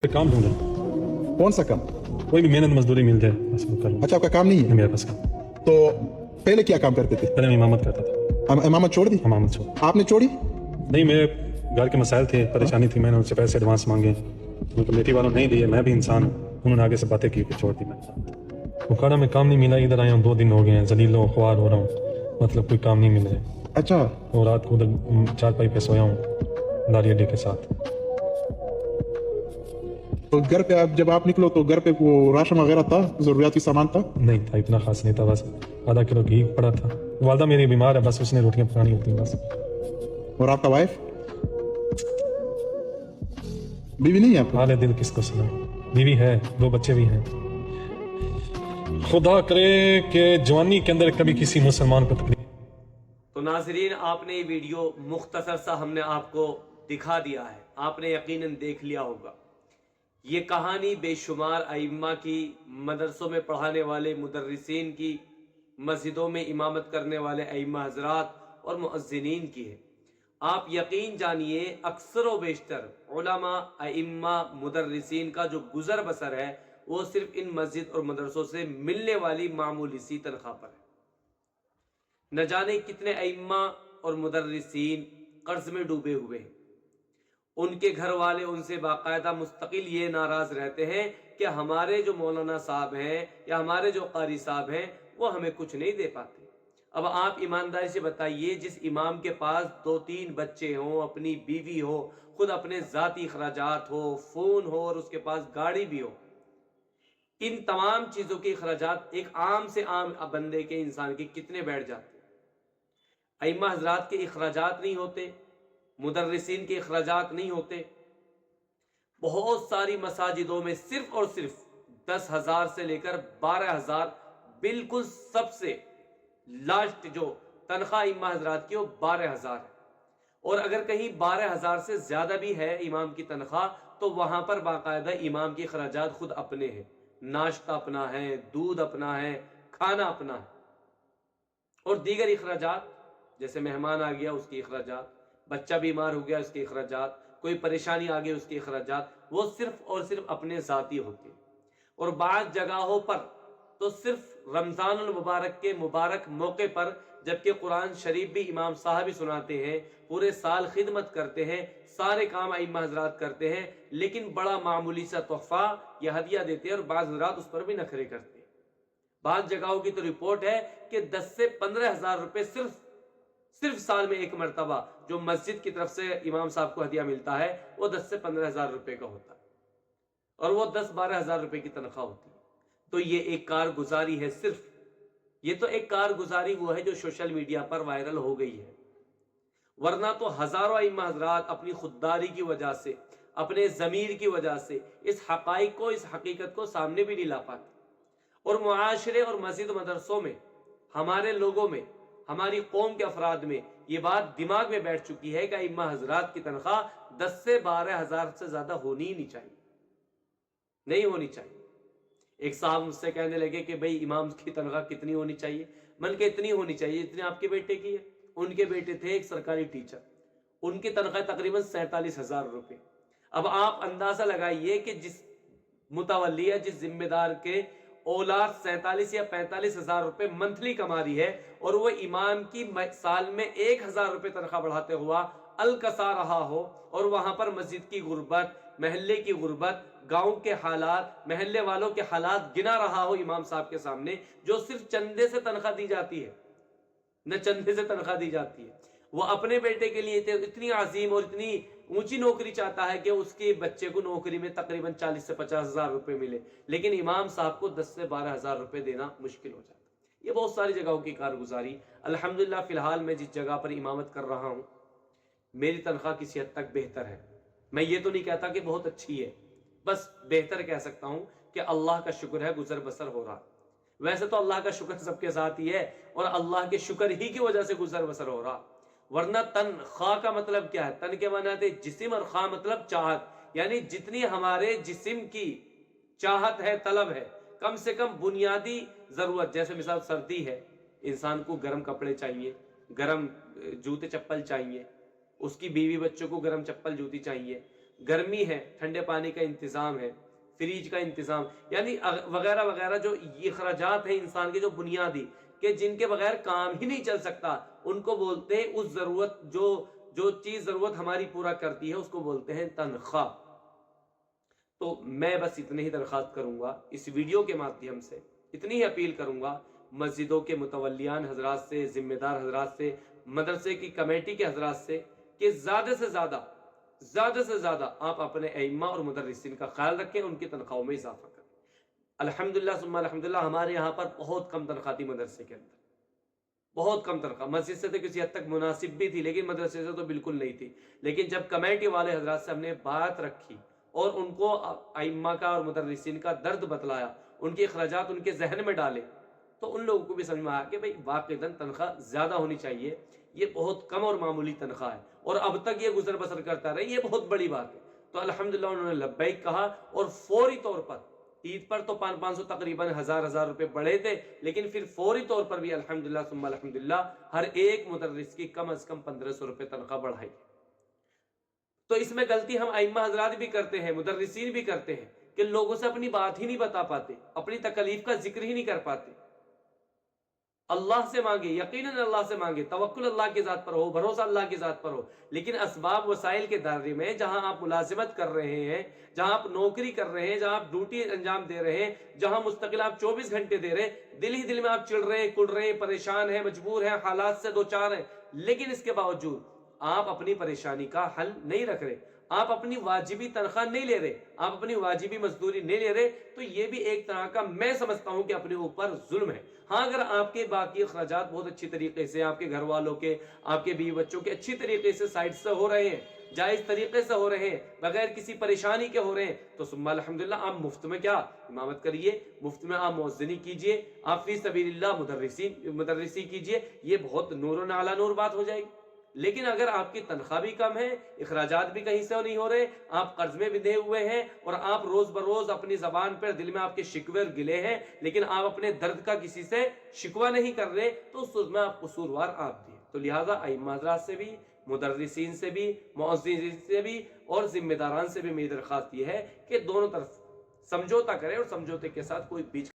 काम ढूंढ रहा कौन सा काम? कोई भी मेहनत मजदूरी मिल जाए बस वो कर लूं। अच्छा, आपका काम नहीं है? मेरे पास काम। तो पहले क्या काम करते थे? पहले मैं इमामत करता था। इमामत छोड़ दी? इमामत छोड़ आपने छोड़ी? नहीं, मेरे घर के मसाइल थे, परेशानी थी, मैंने उनसे पैसे एडवांस मांगे तो कमेटी वालों नहीं दिए। मैं भी इंसान हूँ, उन्होंने आगे से बातें की फिर छोड़ दी मैंने। बुखारा में काम नहीं मिला, इधर आया हूँ 2 दिन हो गए हैं, जलीलो ख्वार हो रहा हूँ, मतलब कोई काम नहीं मिल रहा है। अच्छा, और रात को उधर चारपाई पे सोया हूँ दारी अड्डे के साथ। तो घर पे जब आप निकलो तो घर पे वो राशन वगैरह था, जरूरियाती सामान था? नहीं था, इतना खास नहीं था, बस आधा किलो घी पड़ा था। वालदा मेरी बीमार है, बस उसने रोटियां पकानी होती हैं बस। और आपका वाइफ? बीवी नहीं है आपको? हाल दिल किसको सुना, बीवी है, 2 बच्चे भी हैं। खुदा करे कि जवानी के अंदर कभी किसी मुसलमान को तकलीफ। तो नाजरीन, आपने ये वीडियो मुख्तसर सा हमने आपको दिखा दिया है, आपने यकीनन देख लिया होगा। ये कहानी बेशुमार अइम्मा की, मदरसों में पढ़ाने वाले मुदर्रिसीन की, मस्जिदों में इमामत करने वाले अइम्मा हजरात और मुअज्जिनीन की है। आप यकीन जानिए, अक्सर व बेशतर उलमा, अइम्मा, मुदर्रिसीन का जो गुजर बसर है वो सिर्फ इन मस्जिद और मदरसों से मिलने वाली मामूली सी तनख्वाह पर है। न जाने कितने अइम्मा और मुदर्रिसीन कर्ज में डूबे हुए हैं। उनके घर वाले उनसे बाकायदा मुस्तकिल ये नाराज रहते हैं कि हमारे जो मौलाना साहब हैं या हमारे जो कारी साहब हैं वो हमें कुछ नहीं दे पाते। अब आप ईमानदारी से बताइए, जिस इमाम के पास 2-3 बच्चे हों, अपनी बीवी हो, खुद अपने ज़ाती अखराजात हो, फ़ोन हो और उसके पास गाड़ी भी हो, इन तमाम चीज़ों के अखराजात एक आम से आम बंदे के, इंसान के कितने बैठ जाते हैं। अइम्मा हजरात के अखराजात नहीं होते, मुदर्रिसीन के अखराजात नहीं होते। बहुत सारी मसाजिदों में सिर्फ और सिर्फ 10,000 से लेकर 12,000 बिल्कुल सबसे लास्ट जो तनख्वाह इमाम हजरात की वो 12,000 है। और अगर कहीं 12,000 से ज्यादा भी है इमाम की तनख्वाह तो वहां पर बाकायदा इमाम के खर्चात खुद अपने हैं, नाश्ता अपना है, दूध अपना है, खाना अपना है, और दीगर अखराजात जैसे मेहमान आ गया उसकी अखराजात, बच्चा बीमार हो गया उसके अखराजात, कोई परेशानी आ गई उसके अखराजात, वो सिर्फ और सिर्फ अपने ज़ाती होते हैं। और बाद जगहों पर तो सिर्फ रमज़ानुल मुबारक के मुबारक मौके पर, जबकि कुरान शरीफ भी इमाम साहब ही सुनाते हैं, पूरे साल खिदमत करते हैं, सारे काम इमाम हजरात करते हैं, लेकिन बड़ा मामूली सा तोहफा या हदिया देते हैं और बाज़ हजरात उस पर भी नखरे करते हैं। बाज़ जगहों की तो रिपोर्ट है कि 10 से 15,000 रुपए सिर्फ साल में एक मरतबा जो मस्जिद की तरफ से इमाम साहब को हदिया मिलता है वो 10 से 15,000 रुपए का होता है, और वो 10-12,000 रुपए की तनख्वाह होती है। तो ये एक कारगुजारी है, सिर्फ ये तो एक कारगुजारी वो है जो सोशल मीडिया पर वायरल हो गई है, वरना तो हजारों इमाम हजरात अपनी खुददारी की वजह से, अपने ज़मीर की वजह से इस हकाइक को, इस हकीकत को सामने भी नहीं ला पाते। और मुआशरे और मस्जिद मदरसों में, हमारे लोगों में, हमारी कौम के अफराद में ये बात दिमाग में बैठ चुकी है कि इमाम हजरात की तनख्वाह 10 से 12,000 से ज्यादा होनी ही नहीं चाहिए, नहीं होनी चाहिए। एक साहब मुझसे कहने लगे कि भाई इमाम की तनख्वाह कितनी होनी चाहिए? मन के इतनी होनी चाहिए जितनी आपके बेटे की है। उनके बेटे थे एक सरकारी टीचर, उनकी तनख्वाह तकरीबन 47,000 रुपए। अब आप अंदाजा लगाइए कि जिस मुतवल्ली है, जिस जिम्मेदार के औलाद 47 या 45,000 रुपए मंथली कमा रही है, और वो इमाम की साल में 1,000 रुपए तनख्वाह बढ़ाते हुआ अलकसा रहा हो, और वहां पर मस्जिद की गुर्बत, महल्ले की गुर्बत, गांव के हालात, महल्ले वालों के हालात गिना रहा हो इमाम साहब के सामने, जो सिर्फ चंदे से तनख्वाह दी जाती है, न चंदे से तनख्वाह दी जाती है। वो अपने बेटे के लिए इतनी अजीम और इतनी ऊंची नौकरी चाहता है कि उसके बच्चे को नौकरी में तकरीबन 40 से 50,000 रुपए मिले, लेकिन इमाम साहब को 10 से 12,000 रुपए देना मुश्किल हो जाता है। ये बहुत सारी जगहों की कारगुजारी। अल्हम्दुलिल्लाह फिलहाल मैं जिस जगह पर इमामत कर रहा हूँ, मेरी तनख्वाह किसी हद तक बेहतर है। मैं ये तो नहीं कहता कि बहुत अच्छी है, बस बेहतर कह सकता हूँ कि अल्लाह का शुक्र है, गुजर बसर हो रहा। वैसे तो अल्लाह का शुक्र सबके साथ ही है, और अल्लाह के शुक्र ही की वजह से गुजर बसर हो रहा। वरना तनख्वाह का मतलब क्या है? तन के माने थे जिस्म, और खा मतलब चाहत, यानी जितनी हमारे जिस्म की चाहत है, तलब है, कम से कम बुनियादी जरूरत, जैसे मिसाल सर्दी है, इंसान को गर्म कपड़े चाहिए, गर्म जूते चप्पल चाहिए, उसकी बीवी बच्चों को गर्म चप्पल जूती चाहिए, گرمی ہے ٹھنڈے پانی کا انتظام ہے، فریج کا انتظام، یعنی وغیرہ وغیرہ جو یہ اخراجات ہیں انسان کے جو بنیادی کہ جن کے بغیر کام ہی نہیں چل سکتا، ان کو بولتے ہیں اس ضرورت جو چیز ضرورت ہماری پورا کرتی ہے اس کو بولتے ہیں تنخواہ۔ تو میں بس اتنی ہی درخواست کروں گا اس ویڈیو کے مادھیم سے، اتنی ہی اپیل کروں گا مسجدوں کے متولیان حضرات سے، ذمہ دار حضرات سے، مدرسے کی کمیٹی کے حضرات سے کہ زیادہ سے زیادہ آپ اپنے ائمہ اور مدرسین کا خیال رکھیں، ان کی تنخواہوں میں اضافہ کریں۔ الحمدللہ ثم الحمدللہ ہمارے یہاں پر بہت کم تنخواہ تھی مدرسے کے اندر، بہت کم تنخواہ، مسجد سے تو کسی حد تک مناسب بھی تھی لیکن مدرسے سے تو بالکل نہیں تھی۔ لیکن جب کمیٹی والے حضرات سے ہم نے بات رکھی اور ان کو ائمہ کا اور مدرسین کا درد بتلایا، ان کے اخراجات ان کے ذہن میں ڈالے، تو ان لوگوں کو بھی سمجھ میں آیا کہ بھئی واقعاً تنخواہ زیادہ ہونی چاہیے، یہ بہت کم اور معمولی تنخواہ ہے اور اب تک یہ گزر بسر کرتا رہے، یہ بہت بڑی بات ہے۔ تو الحمدللہ انہوں نے لبیک کہا اور فوری طور پر عید پر تو 500 تقریباً 1000 روپے بڑھے تھے، لیکن پھر فوری طور پر بھی الحمدللہ ثم الحمدللہ ہر ایک مدرس کی کم از کم 1500 روپے تنخواہ بڑھائی۔ تو اس میں غلطی ہم ائمہ حضرات بھی کرتے ہیں، مدرسین بھی کرتے ہیں کہ لوگوں سے اپنی بات ہی نہیں بتا پاتے، اپنی تکلیف کا ذکر ہی نہیں کر پاتے۔ اللہ سے مانگے، یقیناً اللہ سے مانگے، توکل اللہ کی ذات پر ہو، بھروسہ اللہ کی ذات پر ہو، لیکن اسباب وسائل کے دائرے میں جہاں آپ ملازمت کر رہے ہیں، جہاں آپ نوکری کر رہے ہیں، جہاں آپ ڈیوٹی انجام دے رہے ہیں، جہاں مستقل آپ 24 گھنٹے دے رہے ہیں، دل ہی دل میں آپ چڑ رہے ہیں، کڑ رہے ہیں، پریشان ہیں، مجبور ہیں، حالات سے دوچار ہیں، لیکن اس کے باوجود آپ اپنی پریشانی کا حل نہیں رکھ رہے، آپ اپنی واجبی تنخواہ نہیں لے رہے، آپ اپنی واجبی مزدوری نہیں لے رہے، تو یہ بھی ایک طرح کا میں سمجھتا ہوں کہ اپنے اوپر ظلم ہے۔ ہاں اگر آپ کے باقی اخراجات بہت اچھی طریقے سے آپ کے گھر والوں کے، آپ کے بیوی بچوں کے اچھی طریقے سے سائٹ سے ہو رہے ہیں، جائز طریقے سے ہو رہے ہیں، بغیر کسی پریشانی کے ہو رہے ہیں، تو ثم الحمدللہ آپ مفت میں کیا امامت کریے، مفت میں آپ مؤذنی کیجئے، آپ فی سبیل اللہ مدرسی کیجئے، یہ بہت نور و علی نور بات ہو جائے گی۔ لیکن اگر آپ کی تنخواہ بھی کم ہے، اخراجات بھی کہیں سے نہیں ہو رہے، آپ قرض میں بندھے ہوئے ہیں اور آپ روز بروز اپنی زبان پر دل میں آپ کے شکوے اور گلے ہیں، لیکن آپ اپنے درد کا کسی سے شکوہ نہیں کر رہے، تو اس میں آپ قصوروار آپ بھی۔ تو لہٰذا ائمہ حضرات سے بھی، مدرسین سے بھی، مؤذنین سے بھی اور ذمہ داران سے بھی میری درخواست یہ ہے کہ دونوں طرف سمجھوتا کریں اور سمجھوتے کے ساتھ کوئی بیچ